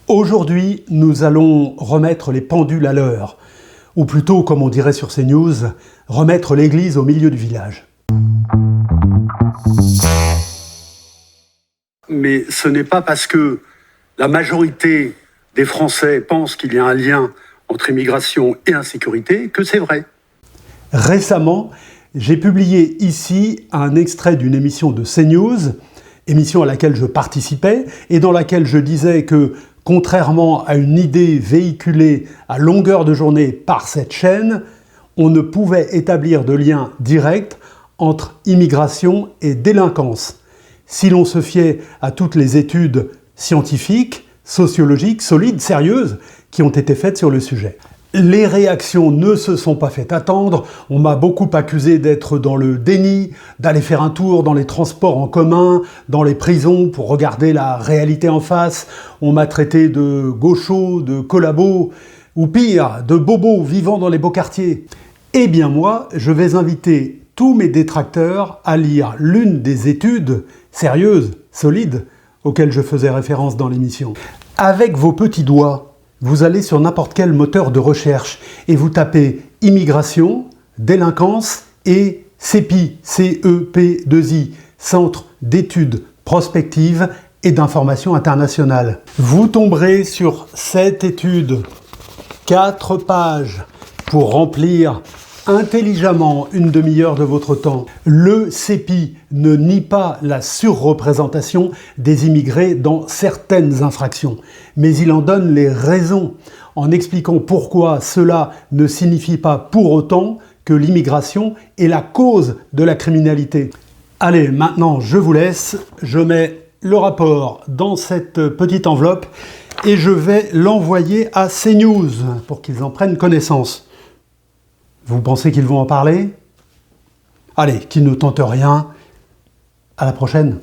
Aujourd'hui, nous allons remettre les pendules à l'heure, ou plutôt, comme on dirait sur CNews, remettre l'église au milieu du village. Mais ce n'est pas parce que la majorité des Français pensent qu'il y a un lien entre immigration et insécurité que c'est vrai. Récemment, j'ai publié ici un extrait d'une émission de CNews, émission à laquelle je participais, et dans laquelle je disais que, contrairement à une idée véhiculée à longueur de journée par cette chaîne, on ne pouvait établir de lien direct entre immigration et délinquance, si l'on se fiait à toutes les études scientifiques, sociologiques, solides, sérieuses, qui ont été faites sur le sujet. Les réactions ne se sont pas fait attendre, on m'a beaucoup accusé d'être dans le déni, d'aller faire un tour dans les transports en commun, dans les prisons pour regarder la réalité en face, on m'a traité de gaucho, de collabo, ou pire, de bobo vivant dans les beaux quartiers. Eh bien moi, je vais inviter tous mes détracteurs à lire l'une des études sérieuses, solides, auxquelles je faisais référence dans l'émission. Avec vos petits doigts, vous allez sur n'importe quel moteur de recherche et vous tapez immigration, délinquance et CEPI, C-E-P-2-I, Centre d'études prospectives et d'information internationale. Vous tomberez sur cette étude, 4 pages, pour remplir intelligemment une demi-heure de votre temps. Le CEPI ne nie pas la surreprésentation des immigrés dans certaines infractions, mais il en donne les raisons, en expliquant pourquoi cela ne signifie pas pour autant que l'immigration est la cause de la criminalité. Allez, maintenant je vous laisse, je mets le rapport dans cette petite enveloppe et je vais l'envoyer à CNews pour qu'ils en prennent connaissance. Vous pensez qu'ils vont en parler? Allez, qu'ils ne tentent rien. À la prochaine.